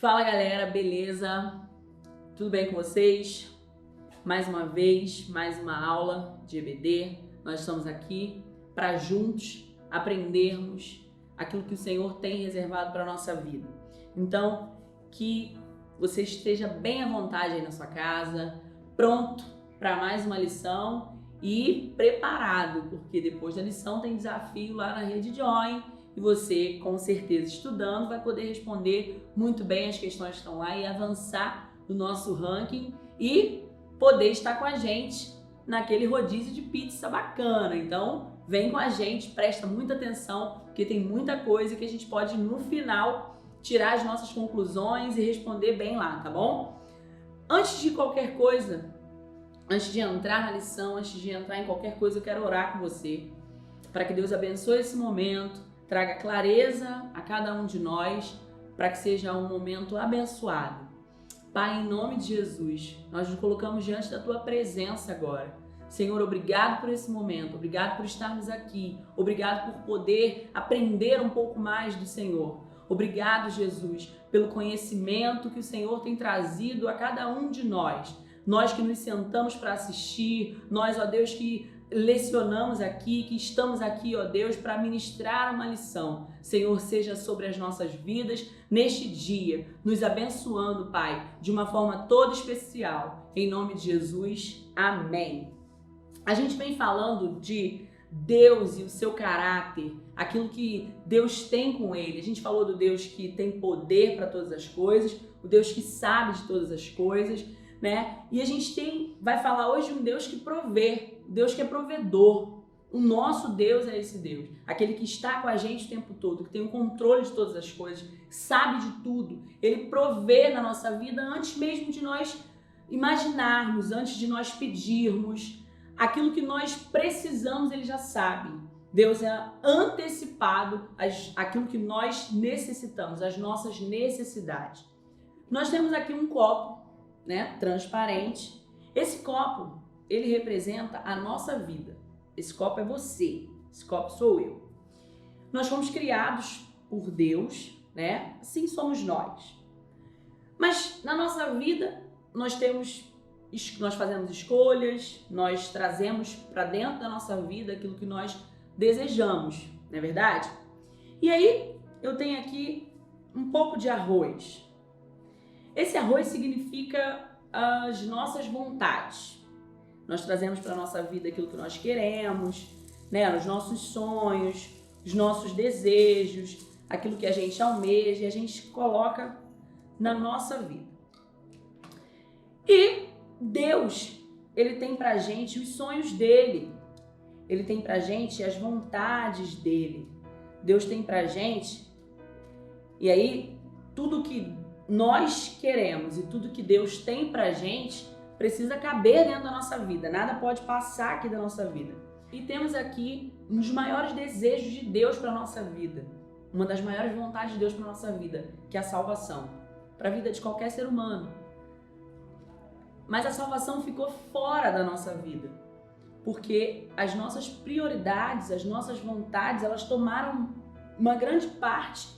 Fala galera, beleza? Tudo bem com vocês? Mais uma vez, mais uma aula de EBD. Nós estamos aqui para juntos aprendermos aquilo que o Senhor tem reservado para a nossa vida. Então, que você esteja bem à vontade aí na sua casa, pronto para mais uma lição e preparado, porque depois da lição tem desafio lá na Rede Join. E você, com certeza, estudando, vai poder responder muito bem as questões que estão lá e avançar no nosso ranking e poder estar com a gente naquele rodízio de pizza bacana. Então, vem com a gente, presta muita atenção, porque tem muita coisa que a gente pode, no final, tirar as nossas conclusões e responder bem lá, tá bom? Antes de qualquer coisa, antes de entrar na lição, antes de entrar em qualquer coisa, eu quero orar com você, para que Deus abençoe esse momento, traga clareza a cada um de nós, para que seja um momento abençoado. Pai, em nome de Jesus, nós nos colocamos diante da Tua presença agora. Senhor, obrigado por esse momento, obrigado por estarmos aqui, obrigado por poder aprender um pouco mais do Senhor. Obrigado, Jesus, pelo conhecimento que o Senhor tem trazido a cada um de nós. Nós que nos sentamos para assistir, nós, ó Deus, que lecionamos aqui, que estamos aqui, ó Deus, para ministrar uma lição. Senhor, seja sobre as nossas vidas neste dia, nos abençoando, Pai, de uma forma toda especial. Em nome de Jesus, amém. A gente vem falando de Deus e o seu caráter, aquilo que Deus tem com ele. A gente falou do Deus que tem poder para todas as coisas, o Deus que sabe de todas as coisas, né? E a gente vai falar hoje de um Deus que provê, Deus que é provedor. O nosso Deus é esse Deus, aquele que está com a gente o tempo todo, que tem o controle de todas as coisas, sabe de tudo. Ele provê na nossa vida antes mesmo de nós imaginarmos, antes de nós pedirmos. Aquilo que nós precisamos, ele já sabe. Deus é antecipado àquilo que nós necessitamos, as nossas necessidades. Nós temos aqui um copo, né, transparente. Esse copo, ele representa a nossa vida. Esse copo é você, esse copo sou eu. Nós fomos criados por Deus, né? Assim somos nós. Mas na nossa vida nós fazemos escolhas, nós trazemos para dentro da nossa vida aquilo que nós desejamos, não é verdade? E aí eu tenho aqui um pouco de arroz. Esse arroz significa as nossas vontades. Nós trazemos para a nossa vida aquilo que nós queremos, né? Os nossos sonhos, os nossos desejos, aquilo que a gente almeja e a gente coloca na nossa vida. E Deus, ele tem pra gente os sonhos dele. Ele tem pra gente as vontades dele. Deus tem pra gente. E aí, tudo que nós queremos e tudo que Deus tem pra gente precisa caber dentro da nossa vida. Nada pode passar aqui da nossa vida. E temos aqui um dos maiores desejos de Deus para nossa vida. Uma das maiores vontades de Deus para nossa vida, que é a salvação. Para a vida de qualquer ser humano. Mas a salvação ficou fora da nossa vida. Porque as nossas prioridades, as nossas vontades, elas tomaram uma grande parte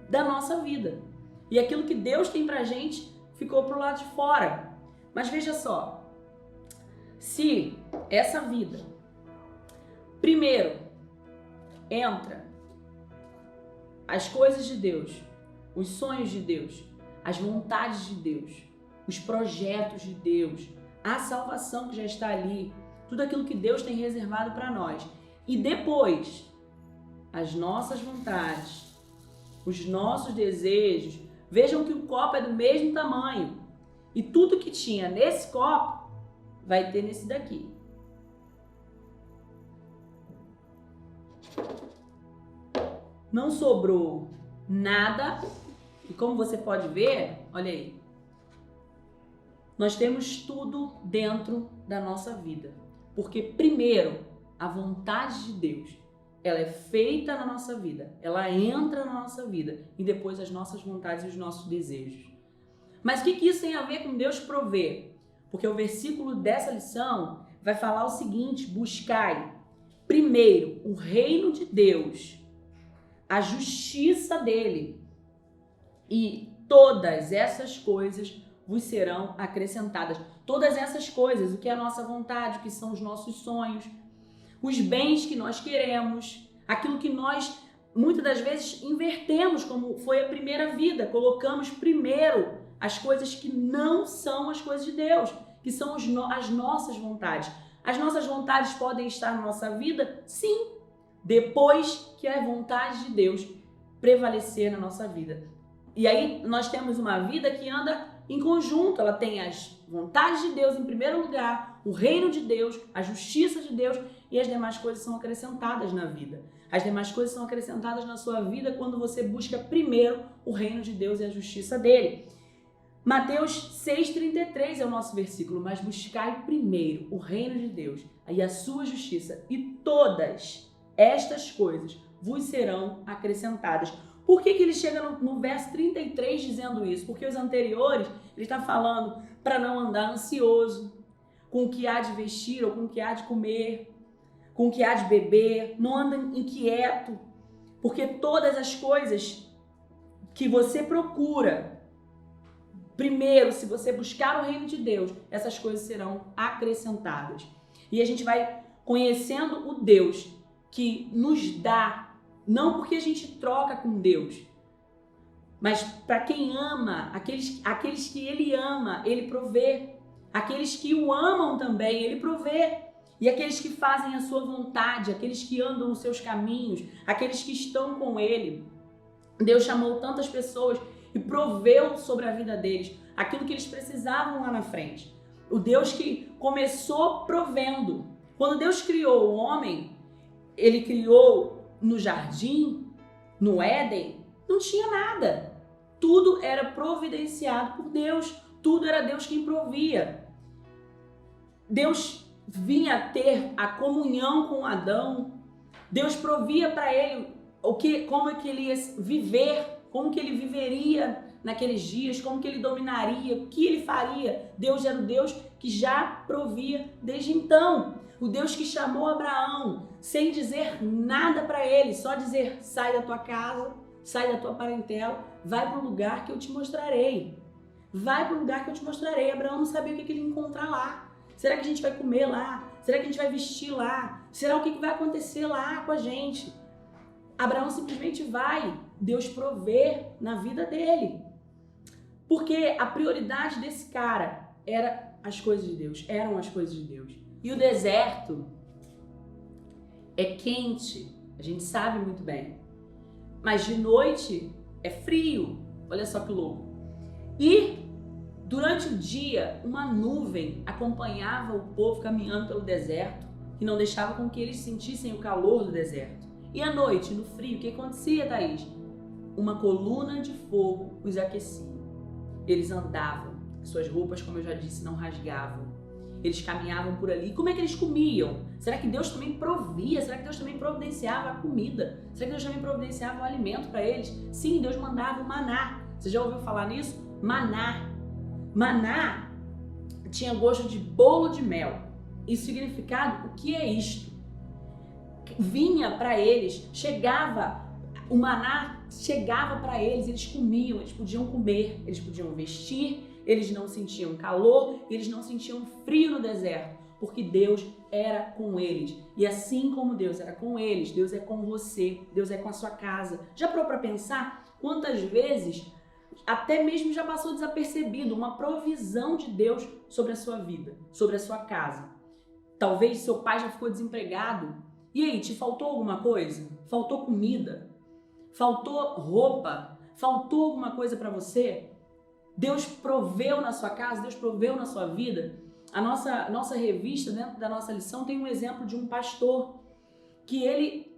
da nossa vida. E aquilo que Deus tem pra gente ficou pro lado de fora. Mas veja só, se essa vida, primeiro, entra as coisas de Deus, os sonhos de Deus, as vontades de Deus, os projetos de Deus, a salvação que já está ali, tudo aquilo que Deus tem reservado para nós. E depois, as nossas vontades, os nossos desejos, vejam que o copo é do mesmo tamanho. E tudo que tinha nesse copo vai ter nesse daqui. Não sobrou nada. E como você pode ver, olha aí. Nós temos tudo dentro da nossa vida. Porque primeiro, a vontade de Deus, ela é feita na nossa vida. Ela entra na nossa vida. E depois as nossas vontades e os nossos desejos. Mas o que isso tem a ver com Deus prover? Porque o versículo dessa lição vai falar o seguinte: buscai primeiro o reino de Deus, a justiça dele, e todas essas coisas vos serão acrescentadas. Todas essas coisas, o que é a nossa vontade, o que são os nossos sonhos, os bens que nós queremos, aquilo que nós muitas das vezes invertemos, como foi a primeira vida, colocamos primeiro as coisas que não são as coisas de Deus, que são as nossas vontades. As nossas vontades podem estar na nossa vida? Sim, depois que a vontade de Deus prevalecer na nossa vida. E aí nós temos uma vida que anda em conjunto, ela tem as vontades de Deus em primeiro lugar, o reino de Deus, a justiça de Deus, e as demais coisas são acrescentadas na vida. As demais coisas são acrescentadas na sua vida quando você busca primeiro o reino de Deus e a justiça dele. Mateus 6,33 é o nosso versículo, mas buscai primeiro o reino de Deus e a sua justiça, e todas estas coisas vos serão acrescentadas. Por que ele chega no verso 33 dizendo isso? Porque os anteriores, ele está falando para não andar ansioso, com o que há de vestir ou com o que há de comer, com o que há de beber, não anda inquieto, porque todas as coisas que você procura, primeiro, se você buscar o reino de Deus, essas coisas serão acrescentadas. E a gente vai conhecendo o Deus que nos dá, não porque a gente troca com Deus, mas para quem ama, aqueles que Ele ama, Ele provê. Aqueles que o amam também, Ele provê. E aqueles que fazem a sua vontade, aqueles que andam os seus caminhos, aqueles que estão com Ele. Deus chamou tantas pessoas e proveu sobre a vida deles aquilo que eles precisavam lá na frente. O Deus que começou provendo. Quando Deus criou o homem, Ele criou no jardim, no Éden, não tinha nada. Tudo era providenciado por Deus. Tudo era Deus quem provia. Deus vinha ter a comunhão com Adão. Deus provia para ele como é que ele ia viver, como que ele viveria naqueles dias, como que ele dominaria, o que ele faria. Deus era o Deus que já provia desde então. O Deus que chamou Abraão sem dizer nada para ele, só dizer: sai da tua casa, sai da tua parentela, vai para o lugar que eu te mostrarei. Vai para o lugar que eu te mostrarei. Abraão não sabia o que ele ia encontrar lá. Será que a gente vai comer lá? Será que a gente vai vestir lá? Será o que vai acontecer lá com a gente? Abraão simplesmente vai. Deus provê na vida dele. Porque a prioridade desse cara eram as coisas de Deus. E o deserto é quente, a gente sabe muito bem. Mas de noite é frio. Olha só que louco. E durante o dia, uma nuvem acompanhava o povo caminhando pelo deserto, que não deixava com que eles sentissem o calor do deserto. E à noite, no frio, o que acontecia, Thaís? Uma coluna de fogo os aquecia. Eles andavam, suas roupas, como eu já disse, não rasgavam. Eles caminhavam por ali. Como é que eles comiam? Será que Deus também provia? Será que Deus também providenciava a comida? Será que Deus também providenciava o alimento para eles? Sim, Deus mandava o maná. Você já ouviu falar nisso? Maná. Maná tinha gosto de bolo de mel. E significado, o que é isto? Vinha para eles, o maná chegava para eles comiam, eles podiam comer, eles podiam vestir, eles não sentiam calor, eles não sentiam frio no deserto, porque Deus era com eles. E assim como Deus era com eles, Deus é com você, Deus é com a sua casa. Já parou para pensar quantas vezes até mesmo já passou desapercebido uma provisão de Deus sobre a sua vida, sobre a sua casa? Talvez seu pai já ficou desempregado. E aí, te faltou alguma coisa? Faltou comida? Faltou roupa? Faltou alguma coisa para você? Deus proveu na sua casa, Deus proveu na sua vida. A nossa revista, dentro da nossa lição, tem um exemplo de um pastor que ele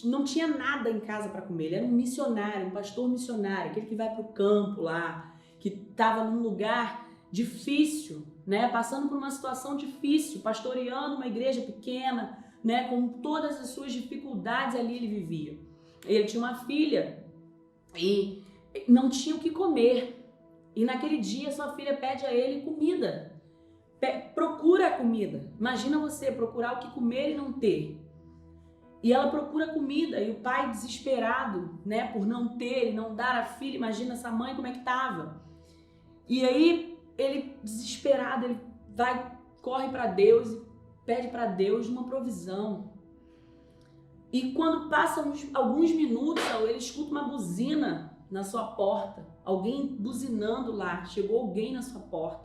não tinha nada em casa para comer. Ele era um missionário, um pastor missionário, aquele que vai para o campo lá, que estava num lugar difícil, né? Passando por uma situação difícil, pastoreando uma igreja pequena, né? Com todas as suas dificuldades ali ele vivia. Ele tinha uma filha e não tinha o que comer. E naquele dia sua filha pede a ele comida. Procura a comida. Imagina você procurar o que comer e não ter. E ela procura comida, e o pai desesperado, né, por não ter e não dar a filha, imagina essa mãe como é que tava. E aí ele desesperado, ele corre para Deus e pede para Deus uma provisão. E quando passam alguns minutos, ele escuta uma buzina na sua porta, alguém buzinando lá, chegou alguém na sua porta.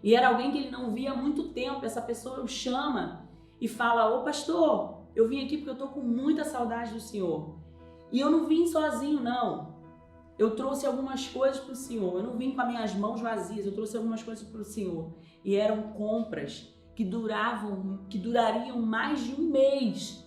E era alguém que ele não via há muito tempo. Essa pessoa o chama e fala: ô pastor, eu vim aqui porque eu tô com muita saudade do Senhor. E eu não vim sozinho, não. Eu trouxe algumas coisas para o Senhor. Eu não vim com as minhas mãos vazias, eu trouxe algumas coisas para o Senhor. E eram compras que durariam mais de um mês.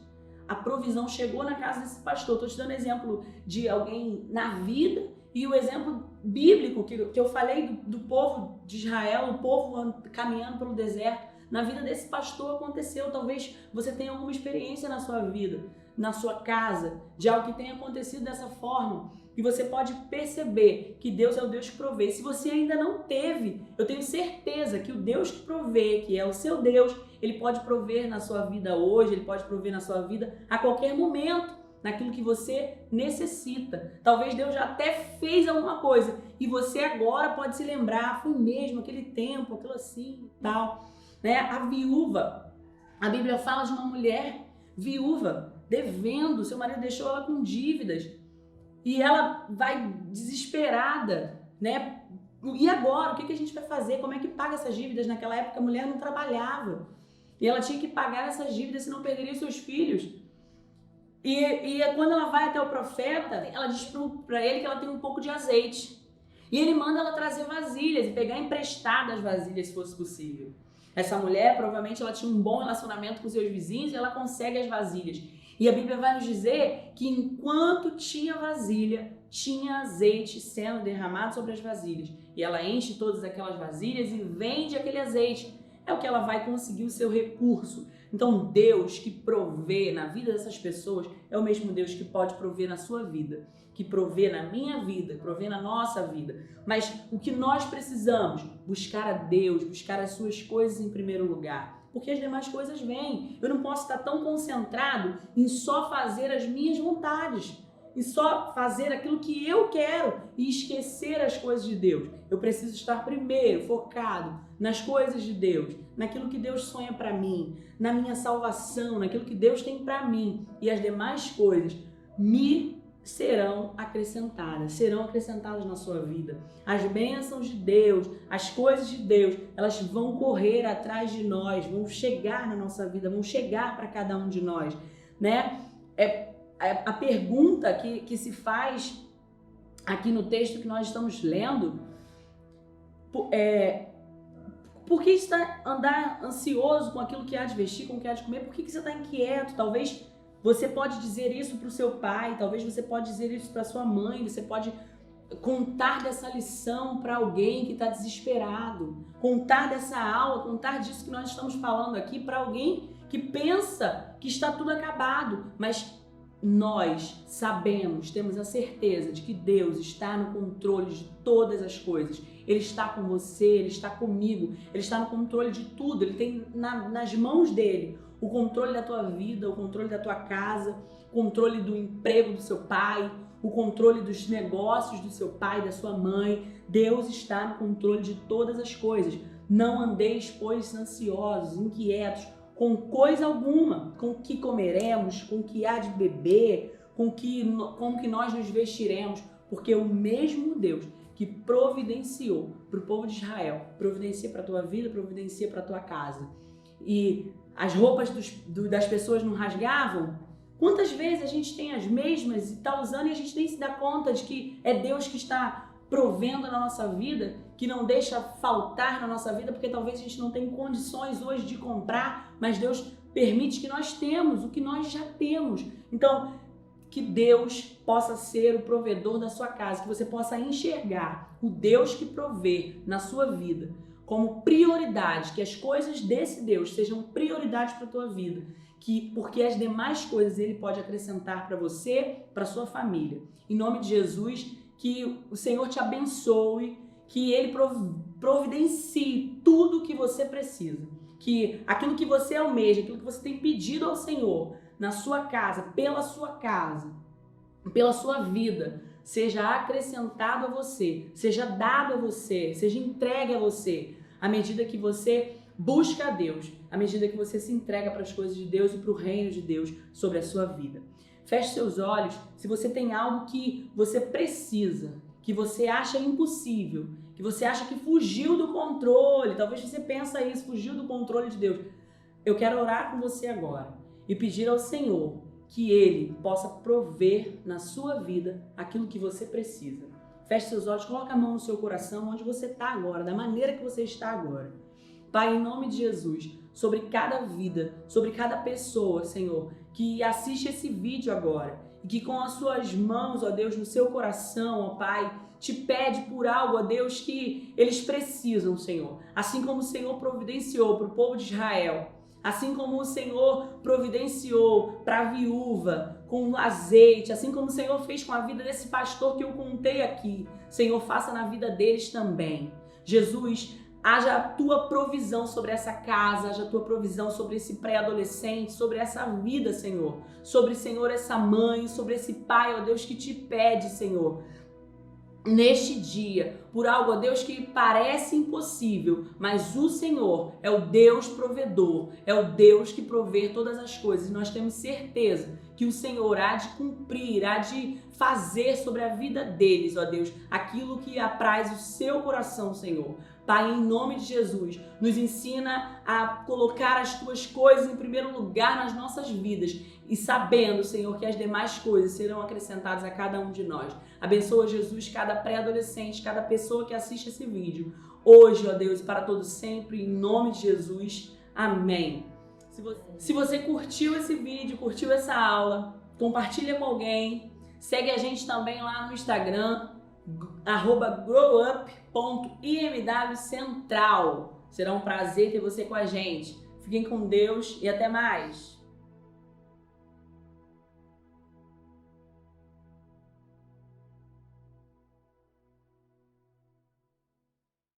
A provisão chegou na casa desse pastor. Estou te dando exemplo de alguém na vida e o exemplo bíblico que eu falei do povo de Israel, o povo caminhando pelo deserto. Na vida desse pastor aconteceu. Talvez você tenha alguma experiência na sua vida, na sua casa, de algo que tenha acontecido dessa forma. E você pode perceber que Deus é o Deus que provê. Se você ainda não teve, eu tenho certeza que o Deus que provê, que é o seu Deus, Ele pode prover na sua vida hoje, Ele pode prover na sua vida a qualquer momento, naquilo que você necessita. Talvez Deus já até fez alguma coisa e você agora pode se lembrar: foi mesmo aquele tempo, aquilo assim e tal. Né? A viúva, a Bíblia fala de uma mulher viúva, devendo, seu marido deixou ela com dívidas. E ela vai desesperada, né? E agora, o que a gente vai fazer? Como é que paga essas dívidas? Naquela época a mulher não trabalhava. E ela tinha que pagar essas dívidas, senão perderia os seus filhos. E quando ela vai até o profeta, ela diz para ele que ela tem um pouco de azeite. E ele manda ela trazer vasilhas e pegar emprestadas as vasilhas, se fosse possível. Essa mulher, provavelmente, ela tinha um bom relacionamento com seus vizinhos e ela consegue as vasilhas. E a Bíblia vai nos dizer que enquanto tinha vasilha, tinha azeite sendo derramado sobre as vasilhas. E ela enche todas aquelas vasilhas e vende aquele azeite. É o que ela vai conseguir o seu recurso. Então Deus que provê na vida dessas pessoas é o mesmo Deus que pode prover na sua vida, que provê na minha vida, provê na nossa vida. Mas o que nós precisamos? Buscar a Deus, buscar as suas coisas em primeiro lugar. Porque as demais coisas vêm. Eu não posso estar tão concentrado em só fazer as minhas vontades, e só fazer aquilo que eu quero e esquecer as coisas de Deus. Eu preciso estar primeiro focado nas coisas de Deus, naquilo que Deus sonha para mim, na minha salvação, naquilo que Deus tem para mim. E as demais coisas serão acrescentadas na sua vida. As bênçãos de Deus, as coisas de Deus, elas vão correr atrás de nós, vão chegar na nossa vida, vão chegar para cada um de nós, né? A pergunta que se faz aqui no texto que nós estamos lendo é: por que está andar ansioso com aquilo que há de vestir, com o que há de comer? Por que você está inquieto? Talvez você pode dizer isso para o seu pai, talvez você pode dizer isso para sua mãe, você pode contar dessa lição para alguém que está desesperado, contar dessa aula, contar disso que nós estamos falando aqui para alguém que pensa que está tudo acabado, mas nós sabemos, temos a certeza de que Deus está no controle de todas as coisas. Ele está com você, Ele está comigo, Ele está no controle de tudo. Ele tem nas mãos dele o controle da tua vida, o controle da tua casa, o controle do emprego do seu pai, o controle dos negócios do seu pai, da sua mãe. Deus está no controle de todas as coisas. Não andeis, pois, ansiosos, inquietos, com coisa alguma, com o que comeremos, com o que há de beber, com que nós nos vestiremos, porque o mesmo Deus que providenciou para o povo de Israel, providencia para a tua vida, providencia para a tua casa. E as roupas das pessoas não rasgavam? Quantas vezes a gente tem as mesmas e está usando e a gente nem se dá conta de que é Deus que está provendo na nossa vida, que não deixa faltar na nossa vida, porque talvez a gente não tenha condições hoje de comprar, mas Deus permite que nós temos o que nós já temos. Então, que Deus possa ser o provedor da sua casa, que você possa enxergar o Deus que provê na sua vida como prioridade, que as coisas desse Deus sejam prioridade para a tua vida, porque as demais coisas Ele pode acrescentar para você, para a sua família. Em nome de Jesus, que o Senhor te abençoe, que Ele providencie tudo o que você precisa, que aquilo que você almeja, aquilo que você tem pedido ao Senhor, na sua casa, pela sua vida, seja acrescentado a você, seja dado a você, seja entregue a você, à medida que você busca a Deus, à medida que você se entrega para as coisas de Deus e para o reino de Deus sobre a sua vida. Feche seus olhos se você tem algo que você precisa, que você acha impossível, que você acha que fugiu do controle, talvez você pense isso, fugiu do controle de Deus. Eu quero orar com você agora e pedir ao Senhor que Ele possa prover na sua vida aquilo que você precisa. Feche seus olhos, coloque a mão no seu coração, onde você está agora, da maneira que você está agora. Pai, em nome de Jesus, sobre cada vida, sobre cada pessoa, Senhor, que assiste esse vídeo agora e que com as suas mãos, ó Deus, no seu coração, ó Pai, te pede por algo, ó Deus, que eles precisam, Senhor. Assim como o Senhor providenciou para o povo de Israel, assim como o Senhor providenciou para a viúva com azeite, assim como o Senhor fez com a vida desse pastor que eu contei aqui, Senhor, faça na vida deles também. Jesus, haja a tua provisão sobre essa casa, haja a tua provisão sobre esse pré-adolescente, sobre essa vida, Senhor. Sobre, Senhor, essa mãe, sobre esse pai, ó Deus, que te pede, Senhor, neste dia, por algo, ó Deus, que parece impossível, mas o Senhor é o Deus provedor, é o Deus que provê todas as coisas. E nós temos certeza que o Senhor há de cumprir, há de fazer sobre a vida deles, ó Deus, aquilo que apraz o seu coração, Senhor. Pai, em nome de Jesus, nos ensina a colocar as tuas coisas em primeiro lugar nas nossas vidas e sabendo, Senhor, que as demais coisas serão acrescentadas a cada um de nós. Abençoa, Jesus, cada pré-adolescente, cada pessoa que assiste esse vídeo. Hoje, ó Deus, e para todo sempre, em nome de Jesus. Amém. Se você curtiu esse vídeo, curtiu essa aula, compartilha com alguém. Segue a gente também lá no Instagram, @growup.imwcentral. Será um prazer ter você com a gente. Fiquem com Deus e até mais.